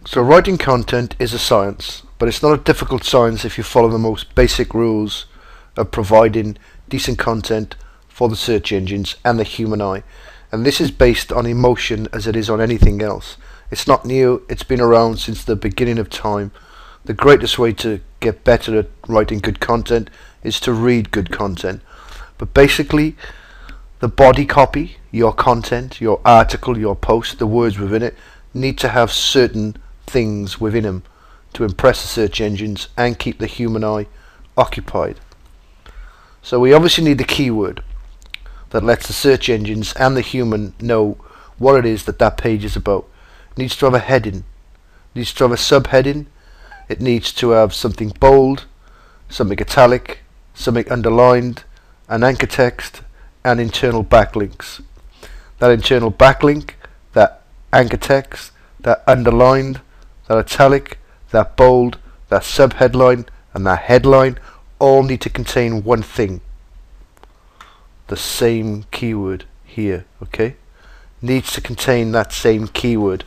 So writing content is a science, but it's not a difficult science if you follow the most basic rules of providing decent content for the search engines and the human eye. And this is based on emotion as it is on anything else. It's not new, it's been around since the beginning of time. The greatest way to get better at writing good content is to read good content. But basically, the body copy, your content, your article, your post, the words within it, need to have certain things within them to impress the search engines and keep the human eye occupied. So we obviously need the keyword that lets the search engines and the human know what it is that that page is about. It needs to have a heading, it needs to have a subheading, it needs to have something bold, something italic, something underlined, an anchor text, and internal backlinks. That internal backlink, that anchor text, that underlined, that italic, that bold, that subheadline, and that headline all need to contain one thing. The same keyword here, okay? Needs to contain that same keyword.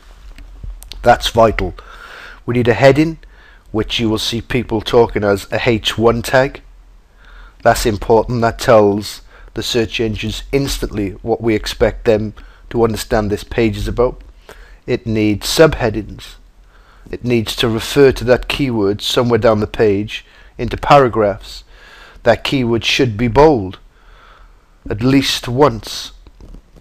That's vital. We need a heading, which you will see people talking as a H1 tag. That's important. That tells the search engines instantly what we expect them to understand this page is about. It needs subheadings. It needs to refer to that keyword somewhere down the page into paragraphs. That keyword should be bold at least once.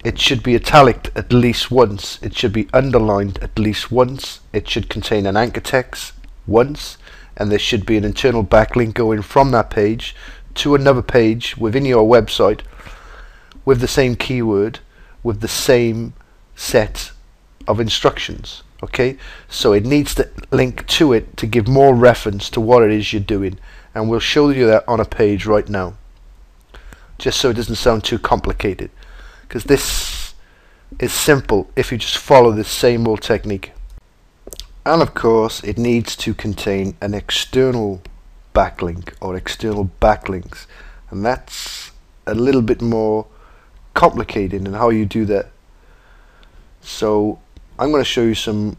It should be italic at least once. It should be underlined at least once. It should contain an anchor text once, and there should be an internal backlink going from that page to another page within your website with the same keyword, with the same set of instructions. Okay, so it needs to link to it to give more reference to what it is you're doing, and we'll show you that on a page right now, just so it doesn't sound too complicated, because this is simple if you just follow this same old technique. And of course it needs to contain an external backlink or external backlinks, and that's a little bit more complicated in how you do that. So I'm going to show you some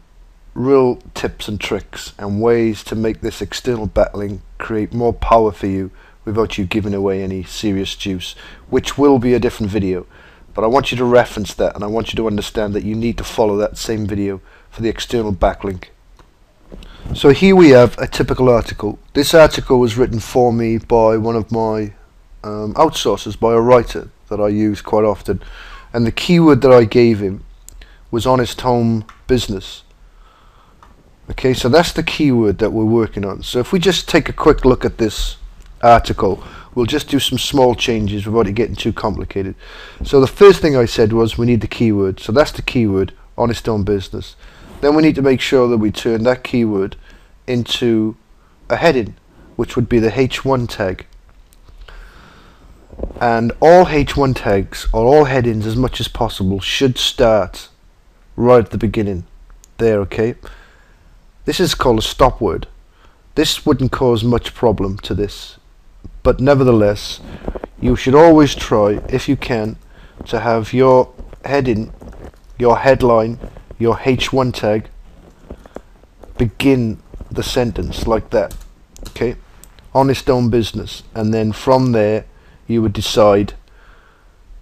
real tips and tricks and ways to make this external backlink create more power for you without you giving away any serious juice, which will be a different video. But I want you to reference that, and I want you to understand that you need to follow that same video for the external backlink. So here we have a typical article. This article was written for me by one of my outsourcers, by a writer that I use quite often, and the keyword that I gave him was honest home business. Okay, so that's the keyword that we're working on. So if we just take a quick look at this article, we'll just do some small changes without it getting too complicated. So the first thing I said was we need the keyword. So that's the keyword, honest home business. Then we need to make sure that we turn that keyword into a heading, which would be the H1 tag. And all H1 tags, or all headings as much as possible, should start right at the beginning there. Okay, this is called a stop word. This wouldn't cause much problem to this, but nevertheless you should always try, if you can, to have your heading, your headline, your H1 tag begin the sentence like that. Okay, honest home business, and then from there you would decide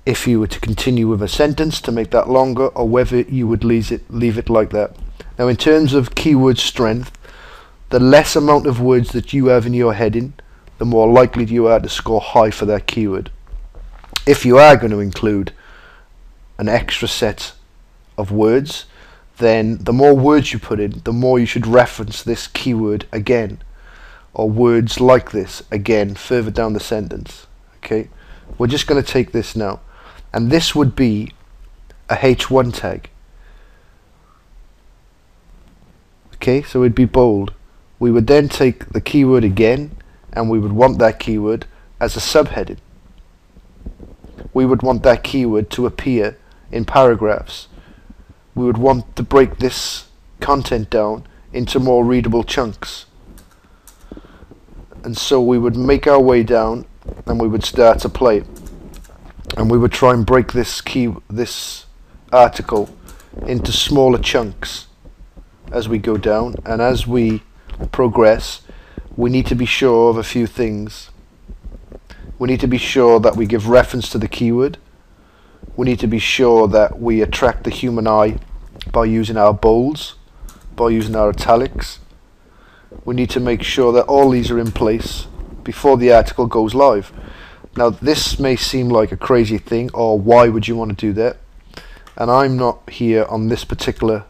if you were to continue with a sentence to make that longer, or whether you would leave it like that. Now, in terms of keyword strength, the less amount of words that you have in your heading, the more likely you are to score high for that keyword. If you are going to include an extra set of words, then the more words you put in, the more you should reference this keyword again, or words like this again further down the sentence. Okay, we're just going to take this now, and this would be a H1 tag. Okay, so it'd be bold. We would then take the keyword again, and we would want that keyword as a subheading. We would want that keyword to appear in paragraphs. We would want to break this content down into more readable chunks. And so we would make our way down, and we would start to play, and we would try and break this article into smaller chunks as we go down, and as we progress, we need to be sure of a few things. We need to be sure that we give reference to the keyword. We need to be sure that we attract the human eye by using our bolds, by using our italics. We need to make sure that all these are in place before the article goes live. Now, this may seem like a crazy thing, or why would you want to do that? And I'm not here on this particular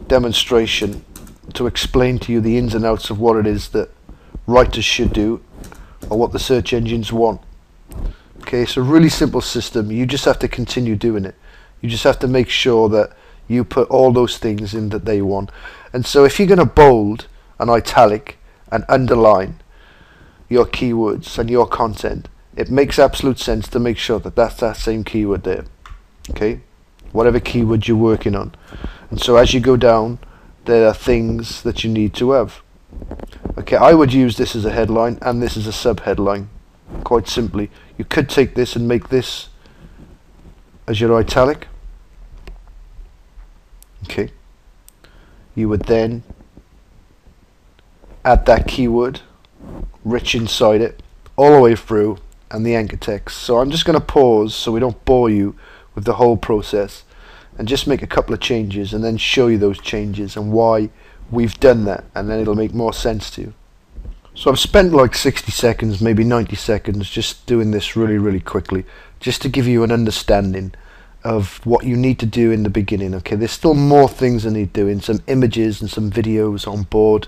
demonstration to explain to you the ins and outs of what it is that writers should do or what the search engines want. Okay, it's a really simple system. You just have to continue doing it. You just have to make sure that you put all those things in that they want. And so if you're going to bold and italic and underline your keywords and your content, it makes absolute sense to make sure that that's that same keyword there. Okay, whatever keyword you're working on. And so as you go down, there are things that you need to have. Okay, I would use this as a headline and this as a sub-headline, quite simply. You could take this and make this as your italic. Okay, you would then add that keyword rich inside it all the way through, and the anchor text. So I'm just going to pause so we don't bore you with the whole process, and just make a couple of changes and then show you those changes and why we've done that, and then it'll make more sense to you. So I've spent like 60 seconds, maybe 90 seconds just doing this really quickly, just to give you an understanding of what you need to do in the beginning. Okay, there's still more things that need doing, some images and some videos on board,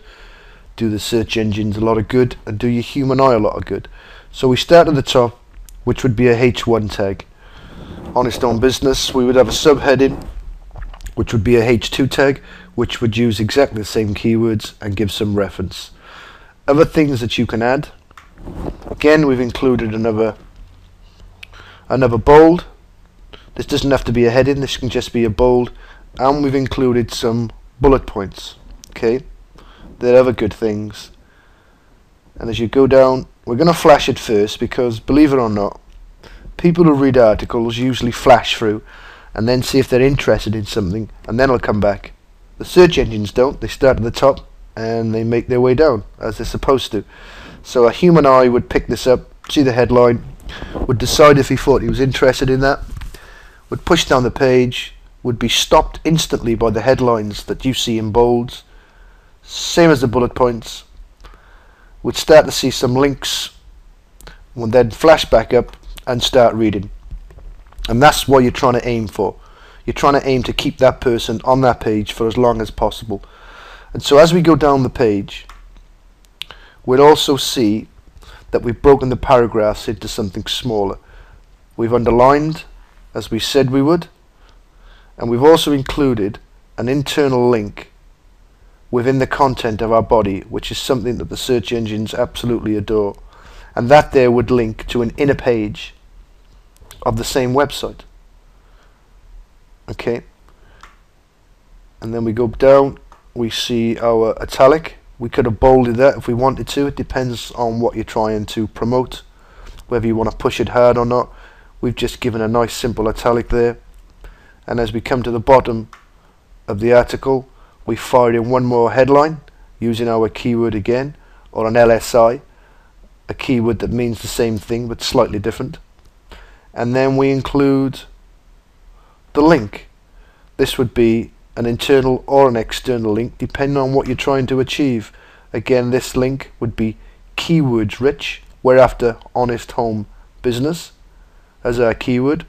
do the search engines a lot of good and do your human eye a lot of good. So we start at the top, which would be a H1 tag. Honest on business, we would have a subheading, which would be a H2 tag, which would use exactly the same keywords and give some reference. Other things that you can add, again, we've included another bold. This doesn't have to be a heading, this can just be a bold, and we've included some bullet points. Okay, there are other good things. And as you go down, we're going to flash it first, because believe it or not, people who read articles usually flash through and then see if they're interested in something, and then they'll come back. The search engines don't. They start at the top and they make their way down as they're supposed to. So a human eye would pick this up, see the headline, would decide if he thought he was interested in that, would push down the page, would be stopped instantly by the headlines that you see in bolds, same as the bullet points, would start to see some links, would then flash back up and start reading. And that's what you're trying to aim for. You're trying to aim to keep that person on that page for as long as possible. And so as we go down the page, we'll also see that we've broken the paragraphs into something smaller. We've underlined, as we said we would, and we've also included an internal link within the content of our body, which is something that the search engines absolutely adore. And that there would link to an inner page of the same website. Okay, and then we go down, we see our italic. We could have bolded that if we wanted to. It depends on what you're trying to promote, whether you want to push it hard or not. We've just given a nice simple italic there. And as we come to the bottom of the article, we fired in one more headline using our keyword again, or an LSI, a keyword that means the same thing but slightly different. And then we include the link. This would be an internal or an external link depending on what you're trying to achieve. Again, this link would be keywords rich. We're after honest home business as our keyword,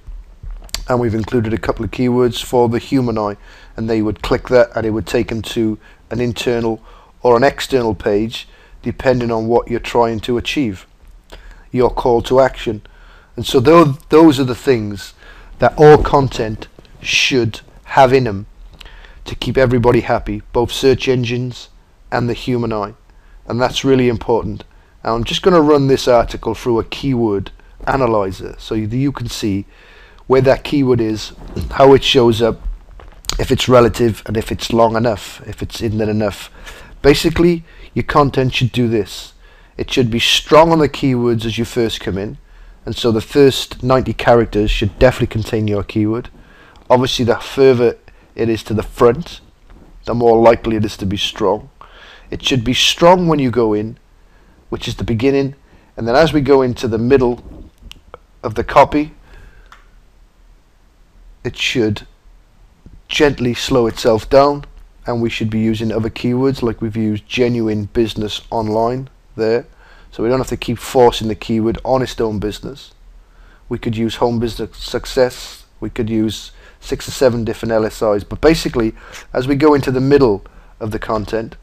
and we've included a couple of keywords for the human eye, and they would click that and it would take them to an internal or an external page depending on what you're trying to achieve, your call to action. And so those are the things that all content should have in them to keep everybody happy, both search engines and the human eye. And that's really important. And I'm just going to run this article through a keyword analyzer so you can see where that keyword is, how it shows up, if it's relative, and if it's long enough, if it's in there enough. Basically, your content should do this. It should be strong on the keywords as you first come in, and so the first 90 characters should definitely contain your keyword. Obviously, the further it is to the front, the more likely it is to be strong. It should be strong when you go in, which is the beginning, and then as we go into the middle of the copy, it should gently slow itself down, and we should be using other keywords like we've used genuine business online there, so we don't have to keep forcing the keyword honest own business. We could use home business success, we could use 6 or 7 different LSIs, but basically as we go into the middle of the content,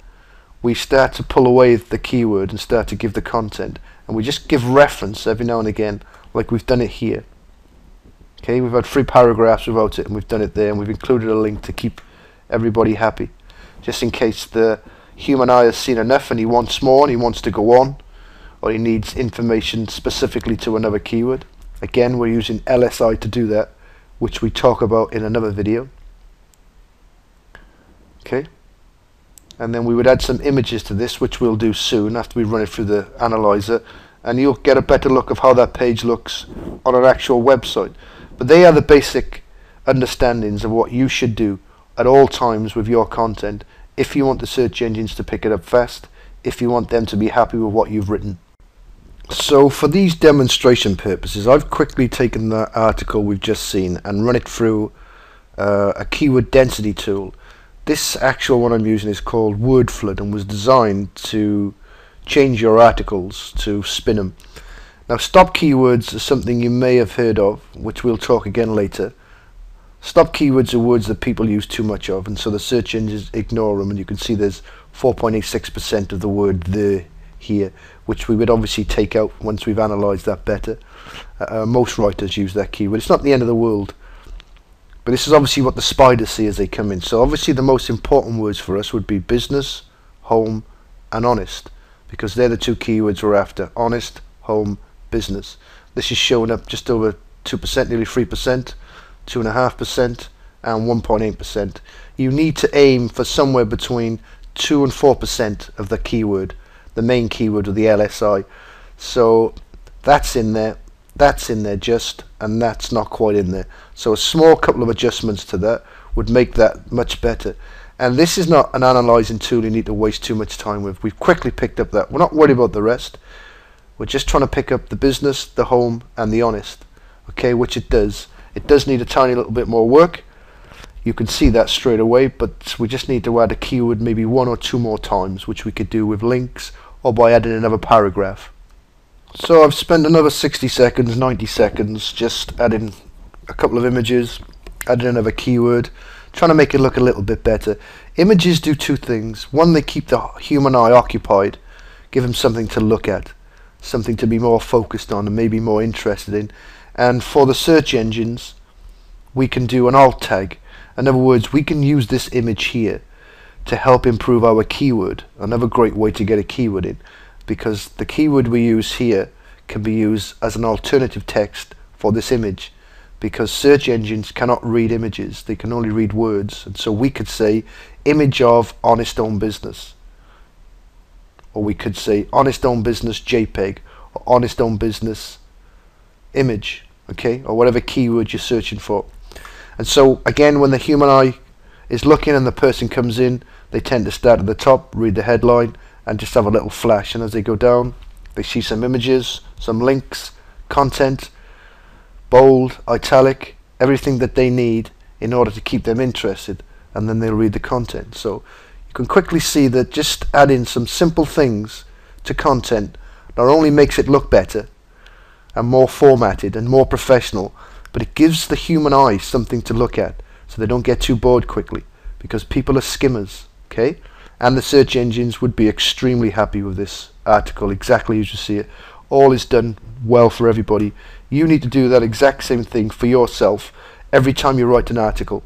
we start to pull away the keyword and start to give the content, and we just give reference every now and again like we've done it here. Okay, we've had 3 paragraphs without it, and we've done it there, and we've included a link to keep everybody happy, just in case the human eye has seen enough and he wants more and he wants to go on, or he needs information specifically to another keyword. Again, we're using LSI to do that, which we talk about in another video. Okay, and then we would add some images to this, which we'll do soon after we run it through the analyzer, and you'll get a better look of how that page looks on an actual website. But they are the basic understandings of what you should do at all times with your content if you want the search engines to pick it up fast, if you want them to be happy with what you've written. So for these demonstration purposes, I've quickly taken the article we've just seen and run it through a keyword density tool. This actual one I'm using is called Word Flood and was designed to change your articles, to spin them. Now, stop keywords are something you may have heard of, which we'll talk again later. Stop keywords are words that people use too much of, and so the search engines ignore them, and you can see there's 4.86% of the word "the" here, which we would obviously take out once we've analysed that better. Most writers use that keyword. It's not the end of the world, but this is obviously what the spiders see as they come in. So obviously the most important words for us would be business, home, and honest, because they're the 2 keywords we're after: honest, home, business. This is showing up just over 2%, nearly 3%, 2.5%, and 1.8%. You need to aim for somewhere between 2 and 4% of the keyword, the main keyword of the LSI. So that's in there, and that's not quite in there. So a small couple of adjustments to that would make that much better. And this is not an analysing tool you need to waste too much time with. We've quickly picked up that. We're not worried about the rest. We're just trying to pick up the business, the home, and the honest. Okay, which it does. It does need a tiny little bit more work. You can see that straight away, but we just need to add a keyword maybe 1 or 2 more times, which we could do with links or by adding another paragraph. So I've spent another 60 seconds, 90 seconds just adding a couple of images, adding another keyword, trying to make it look a little bit better. Images do 2 things. One, they keep the human eye occupied, give them something to look at, something to be more focused on and maybe more interested in. And for the search engines, we can do an alt tag. In other words, we can use this image here to help improve our keyword. Another great way to get a keyword in, because the keyword we use here can be used as an alternative text for this image, because search engines cannot read images, they can only read words. And so we could say image of honest owned business, or we could say honest owned business JPEG, or honest owned business image, okay, or whatever keyword you're searching for. And so again, when the human eye is looking and the person comes in, they tend to start at the top, read the headline, and just have a little flash, and as they go down they see some images, some links, content, bold, italic, everything that they need in order to keep them interested, and then they'll read the content. So you can quickly see that just adding some simple things to content not only makes it look better and more formatted and more professional, but it gives the human eye something to look at so they don't get too bored quickly, because people are skimmers, okay? And the search engines would be extremely happy with this article, exactly as you see it. All is done well for everybody. You need to do that exact same thing for yourself every time you write an article.